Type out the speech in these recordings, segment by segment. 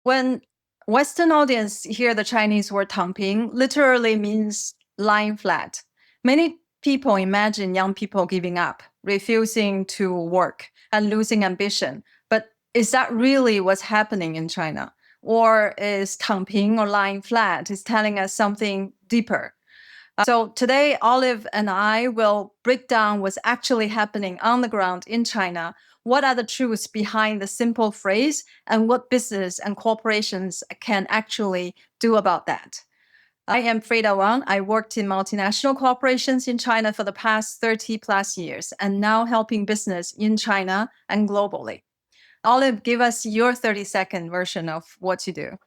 When Western audience hear the Chinese word 躺平, literally means lying flat. Many people imagine young people giving up, refusing to work, and losing ambition. But is that really what's happening in China? Or is 躺平 or lying flat is telling us something deeper? So today, Olive and I will break down what's actually happening on the ground in China. What are the truths behind the simple phrase, and what business and corporations can actually do about that? I am Freda Wang. I worked in multinational corporations in China for the past 30 plus years and now helping business in China and globally. Olive, give us your 30-second version of what you do.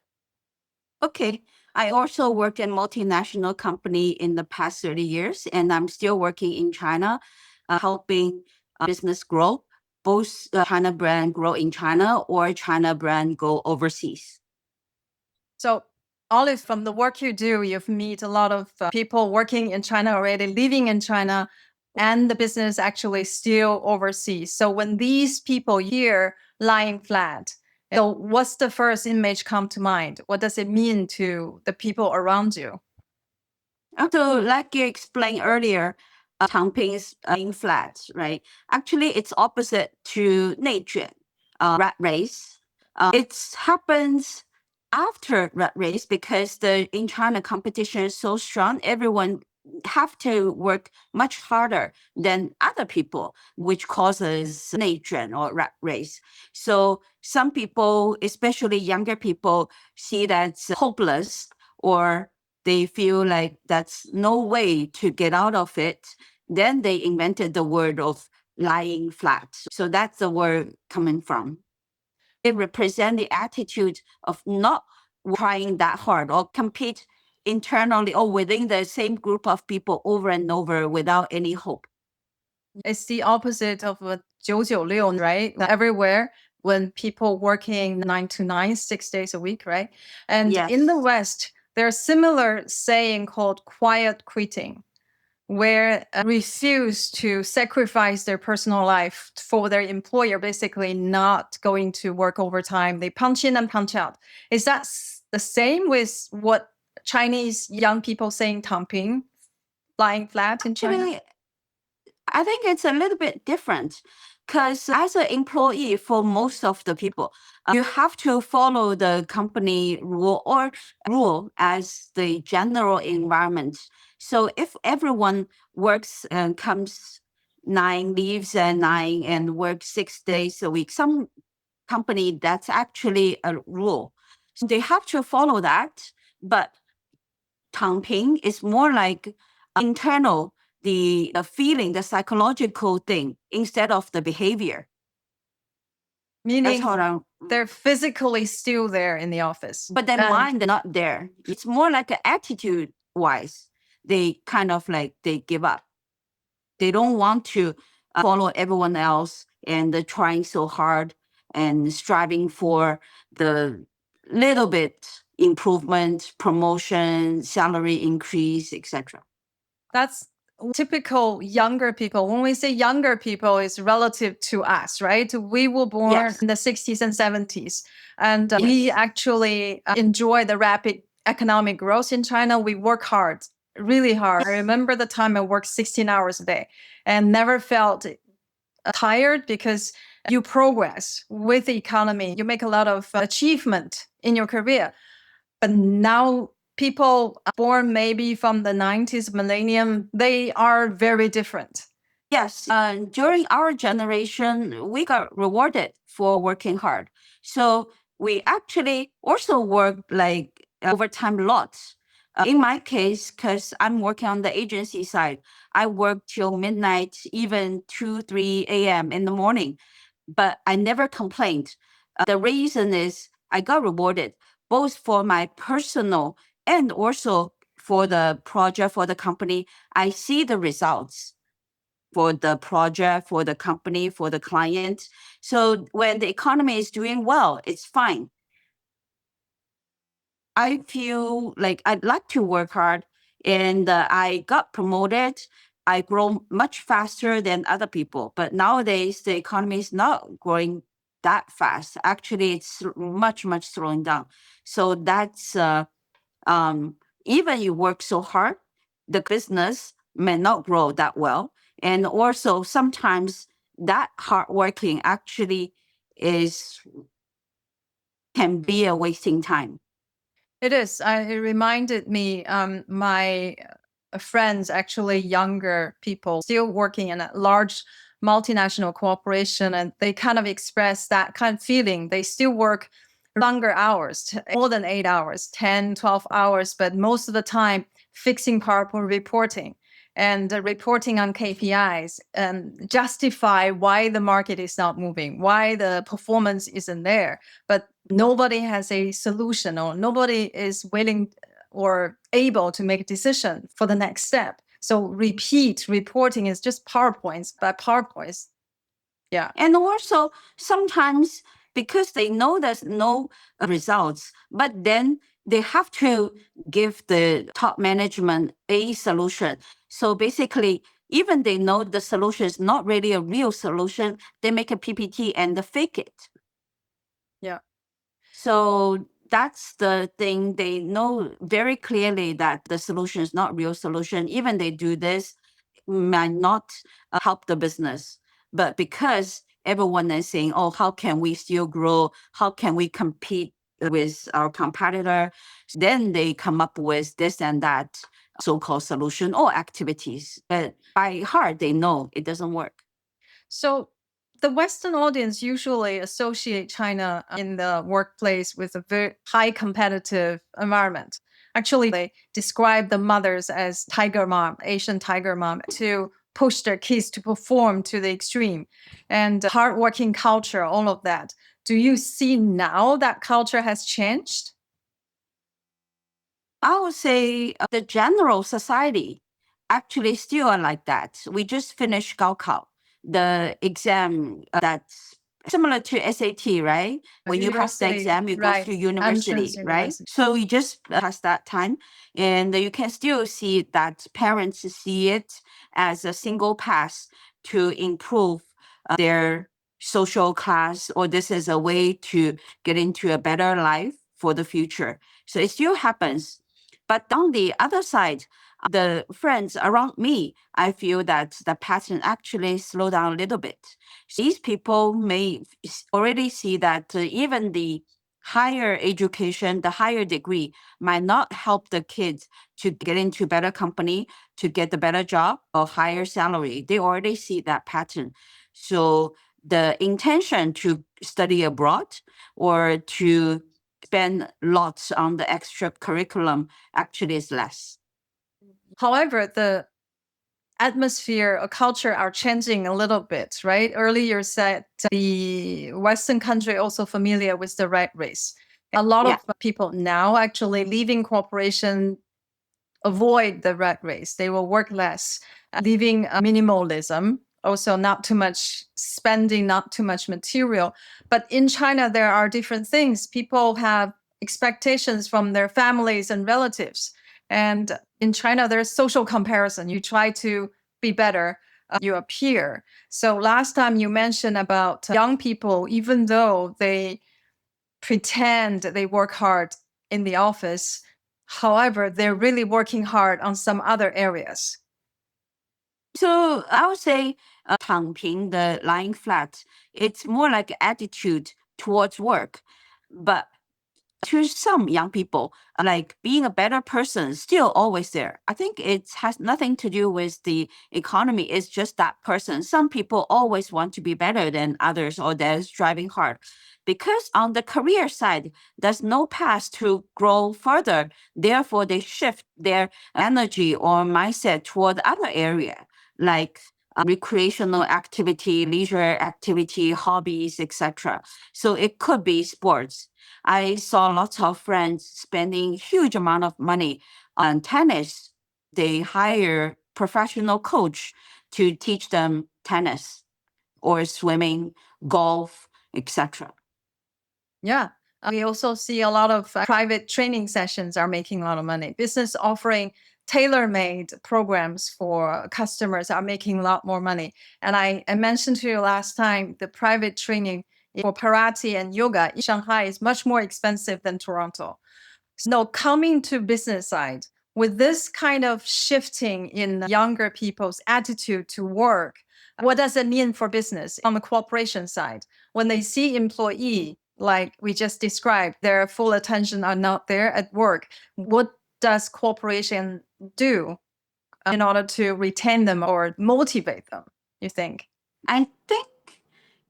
Okay. I also worked in multinational company in the past 30 years, and I'm still working in China, helping business grow, both China brand grow in China or China brand go overseas. So, Olive, from the work you do, you've met a lot of people working in China already, living in China, and the business actually still overseas. So when these people hear lying flat, so what's the first image come to mind? What does it mean to the people around you? So, like you explained earlier, Tangping is lying flat, right? Actually, it's opposite to 内卷, rat race. It happens after rat race because in China competition is so strong. Everyone have to work much harder than other people, which causes 内卷 or rat race. So some people, especially younger people, see that's hopeless, or they feel like that's no way to get out of it. Then they invented the word of lying flat. So that's the word coming from. It represents the attitude of not trying that hard or compete internally or within the same group of people over and over without any hope. It's the opposite of a 996, right? Everywhere when people working 9 to 9, 6 days a week, right? And in the Yes. West, there's similar saying called quiet quitting, where refuse to sacrifice their personal life for their employer, basically not going to work overtime. They punch in and punch out. Is that the same with what Chinese young people saying 躺平, lying flat in China? Actually, I think it's a little bit different because as an employee, for most of the people, you have to follow the company rule or rule as the general environment. So if everyone works and comes 9, leaves at 9 and works 6 days a week, some company that's actually a rule. So they have to follow that. But 躺平 is more like internal, the feeling, the psychological thing instead of the behavior. Meaning That's they're physically still there in the office. but their mind is not there. It's more like an attitude wise. They kind of like they give up. They don't want to follow everyone else and trying so hard and striving for the little bit improvement, promotion, salary increase, etc. That's typical younger people. When we say younger people, it's relative to us, right? We were born Yes. in the 60s and 70s, and Yes. we actually enjoy the rapid economic growth in China. We work hard, really hard. I remember the time I worked 16 hours a day and never felt tired because you progress with the economy. You make a lot of achievement in your career. But now people born maybe from the 90s millennium, they are very different. Yes, during our generation, we got rewarded for working hard. So we actually also worked like overtime lots. In my case, because I'm working on the agency side, I work till midnight, even 2, 3 a.m. in the morning, but I never complained. The reason is I got rewarded both for my personal and also for the project, for the company. I see the results for the project, for the company, for the client. So when the economy is doing well, it's fine. I feel like I'd like to work hard, and I got promoted. I grow much faster than other people. But nowadays, the economy is not growing that fast. Actually, it's much, much slowing down. So that's even you work so hard, the business may not grow that well. And also sometimes that hard working actually is can be a wasting time. It is. It reminded me, my friends, actually younger people, still working in a large multinational corporation, and they kind of express that kind of feeling. They still work longer hours, more than 8 hours, 10, 12 hours, but most of the time fixing PowerPoint reporting and reporting on KPIs and justify why the market is not moving, why the performance isn't there. But nobody has a solution, or nobody is willing or able to make a decision for the next step. So repeat reporting is just PowerPoints by PowerPoints. Yeah. And also sometimes because they know there's no results, but then they have to give the top management a solution. So basically, even they know the solution is not really a real solution, they make a PPT and they fake it. Yeah. So that's the thing. They know very clearly that the solution is not real solution. Even they do this, might not help the business. But because everyone is saying, oh, how can we still grow? How can we compete with our competitor? Then they come up with this and that so-called solution or activities. But by heart, they know it doesn't work. So the Western audience usually associate China in the workplace with a very high competitive environment. Actually, they describe the mothers as tiger mom, Asian tiger mom, to push their kids to perform to the extreme, and hardworking culture, all of that. Do you see now that culture has changed? I would say the general society actually still are like that. We just finished Gaokao, the exam that's similar to SAT, right? When you pass the University, exam, you go right? to Entrance university, right? university. So we just passed that time, and you can still see that parents see it as a single path to improve their social class, or this is a way to get into a better life for the future. So it still happens. But on the other side, the friends around me, I feel that the pattern actually slow down a little bit. These people may already see that even the higher education, the higher degree might not help the kids to get into better company, to get the better job or higher salary. They already see that pattern. So the intention to study abroad or to spend lots on the extra curriculum actually is less. However, the atmosphere or culture are changing a little bit, right? Earlier said the Western country also familiar with the rat race. A lot Yeah. of people now actually leaving corporation avoid the rat race. They will work less, leaving minimalism, also not too much spending, not too much material. But in China, there are different things. People have expectations from their families and relatives. And in China, there's social comparison. You try to be better, you appear. So last time you mentioned about young people, even though they pretend they work hard in the office, however, they're really working hard on some other areas. So I would say 躺平, the lying flat, it's more like attitude towards work. But to some young people, like being a better person is still always there. I think it has nothing to do with the economy. It's just that person. Some people always want to be better than others, or they're striving hard. Because on the career side, there's no path to grow further. Therefore, they shift their energy or mindset toward other area, like recreational activity, leisure activity, hobbies, etc. So it could be sports. I saw lots of friends spending huge amount of money on tennis. They hire professional coach to teach them tennis or swimming, golf, etc. Yeah. We also see a lot of private training sessions are making a lot of money. Business offering tailor-made programs for customers are making a lot more money. And I mentioned to you last time, the private training for karate and yoga, Shanghai is much more expensive than Toronto. So coming to business side, with this kind of shifting in younger people's attitude to work, what does it mean for business on the corporation side? When they see employee, like we just described, their full attention are not there at work, what does corporation do in order to retain them or motivate them, you think? I think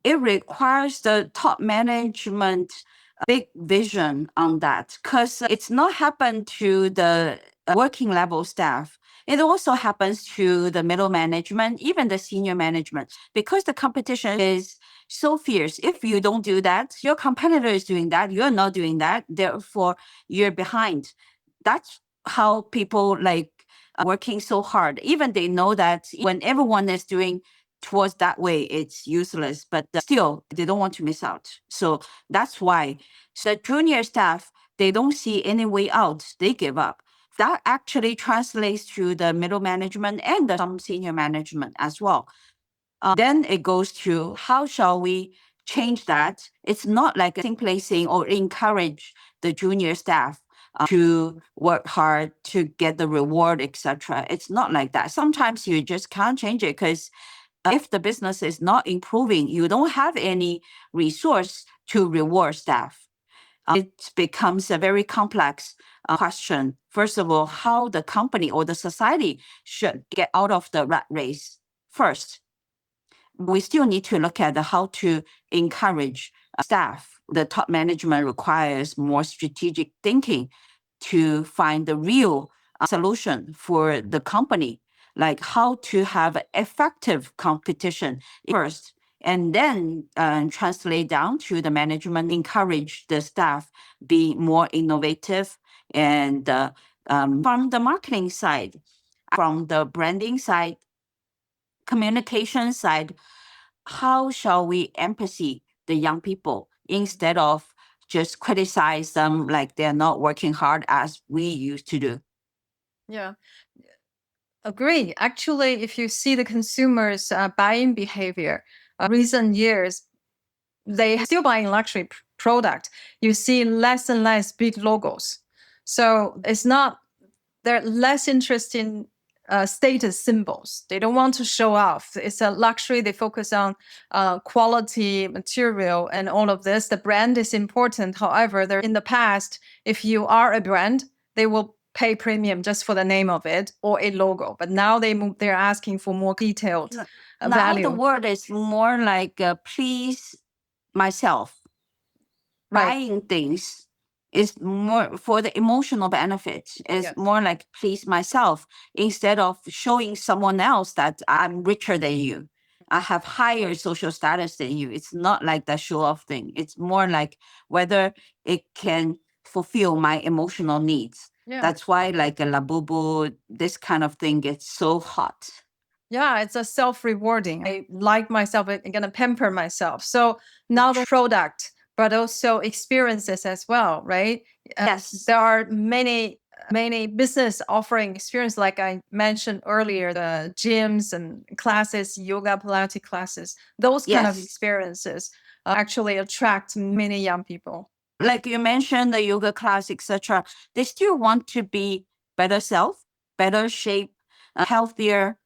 it requires the top management big vision on that, because it's not happened to the working level staff. It also happens to the middle management, even the senior management, because the competition is so fierce. If you don't do that, your competitor is doing that, you're not doing that, therefore you're behind. That's how people like working so hard. Even they know that when everyone is doing towards that way, it's useless, but still they don't want to miss out. So that's why the junior staff, they don't see any way out, they give up. That actually translates to the middle management and some senior management as well. Then it goes to how shall we change that? It's not like simply saying or encourage the junior staff to work hard to get the reward, etc. It's not like that. Sometimes you just can't change it, because if the business is not improving, you don't have any resource to reward staff. It becomes a very complex question. First of all, how the company or the society should get out of the rat race first. We still need to look at how to encourage staff. The top management requires more strategic thinking to find the real solution for the company, like how to have effective competition first, and then translate down to the management, encourage the staff be more innovative. And from the marketing side, from the branding side, communication side, how shall we empathy the young people instead of just criticize them like they're not working hard as we used to do? Yeah. Agree. Actually, if you see the consumers' buying behavior, recent years, they still buying luxury product. You see less and less big logos. So it's not, they're less interested in status symbols. They don't want to show off. It's a luxury. They focus on quality, material, and all of this. The brand is important. However, in the past, if you are a brand, they will pay premium just for the name of it or a logo. But now they're asking for more detailed Now value. the word is more like please myself. Right. Buying things is more for the emotional benefit. It's Yes. more like please myself instead of showing someone else that I'm richer than you. I have higher social status than you. It's not like that show off thing. It's more like whether it can fulfill my emotional needs. Yeah. That's why like a Labubu, this kind of thing gets so hot. Yeah, it's a self-rewarding. I like myself, I'm going to pamper myself. So not the product, but also experiences as well, right? Yes. There are many business offering experience, like I mentioned earlier, the gyms and classes, yoga, Pilates classes. Those kind of Yes. experiences actually attract many young people. Like you mentioned, the yoga class, etc. They still want to be better self, better shape, healthier,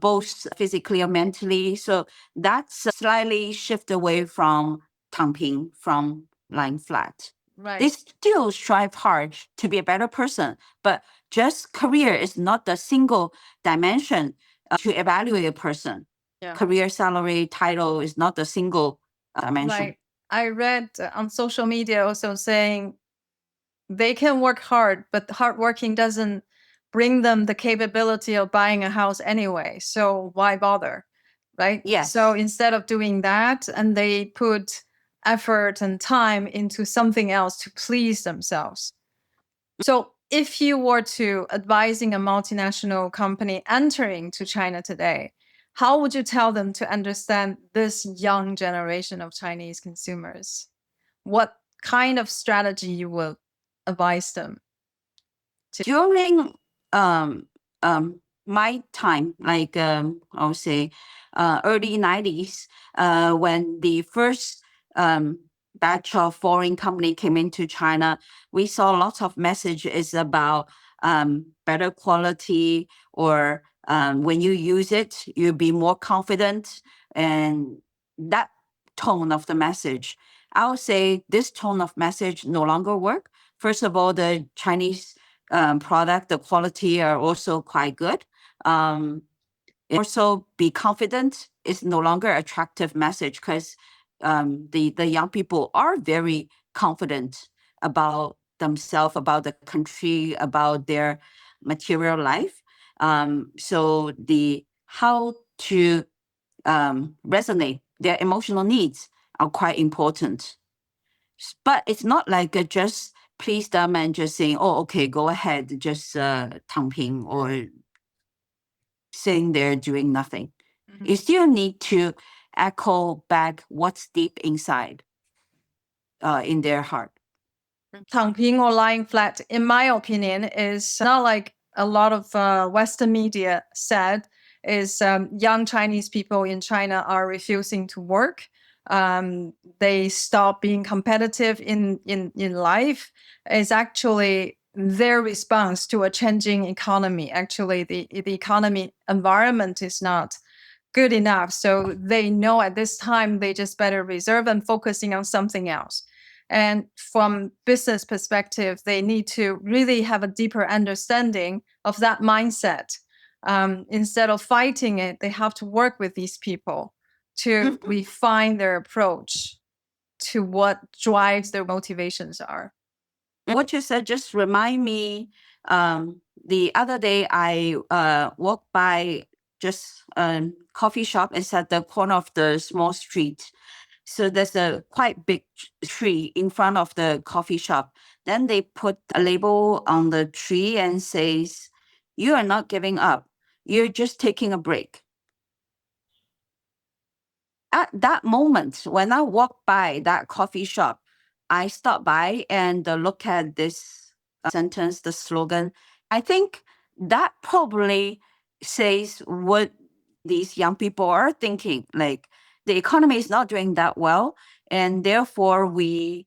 both physically and mentally. So that's a slightly shift away from tǎng, from lying flat. Right. They still strive hard to be a better person, but just career is not the single dimension to evaluate a person. Yeah. Career, salary, title is not the single dimension. Like I read on social media also saying they can work hard, but hard working doesn't bring them the capability of buying a house anyway. So why bother? Right? Yes. So instead of doing that, and they put effort and time into something else to please themselves. So if you were to advising a multinational company entering to China today, how would you tell them to understand this young generation of Chinese consumers? What kind of strategy you will advise them? During my time, like I would say early 90s, when the first batch of foreign company came into China, we saw lots of messages about better quality, or when you use it, you'll be more confident. And that tone of the message, I would say this tone of message no longer work. First of all, the Chinese product, the quality are also quite good. Also, be confident is no longer attractive message, because the young people are very confident about themselves, about the country, about their material life. So the how to resonate their emotional needs are quite important. But it's not like just please them and just saying, oh, okay, go ahead, just 躺平 or sitting there doing nothing. You still need to echo back what's deep inside in their heart. 躺平 or lying flat, in my opinion, is not like a lot of Western media said, is young Chinese people in China are refusing to work. They stop being competitive in life. Is actually their response to a changing economy. Actually, the economy environment is not good enough. So they know at this time they just better reserve and focusing on something else. And from business perspective, they need to really have a deeper understanding of that mindset. Instead of fighting it, they have to work with these people to refine their approach to what drives their motivations are. What you said just remind me, the other day I walked by just a coffee shop. It's at the corner of the small street. So there's a quite big tree in front of the coffee shop. Then they put a label on the tree and says, "You are not giving up. You're just taking a break." At that moment, when I walked by that coffee shop, I stopped by and look at this sentence, the slogan. I think that probably says what these young people are thinking. Like, the economy is not doing that well, and therefore we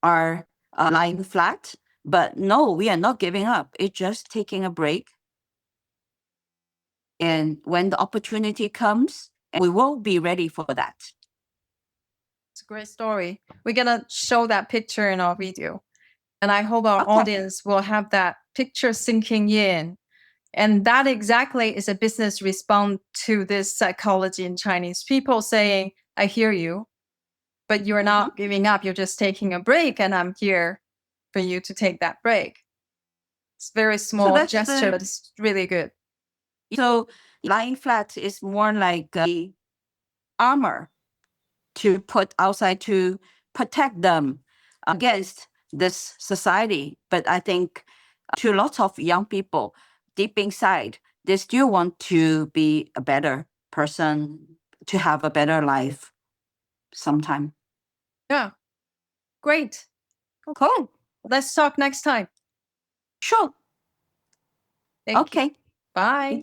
are lying flat. But no, we are not giving up. It's just taking a break. And when the opportunity comes, we will be ready for that. It's a great story. We're going to show that picture in our video. And I hope our Okay. audience will have that picture sinking in. And that exactly is a business response to this psychology in Chinese. People saying, I hear you, but you're not giving up. You're just taking a break, and I'm here for you to take that break. It's a very small that's gesture, but it's really good. So lying flat is more like a armor to put outside to protect them against this society. But I think to lots of young people deep inside, they still want to be a better person, to have a better life sometime. Yeah. Great. Cool. Let's talk next time. Sure. Thank you. Okay. Bye.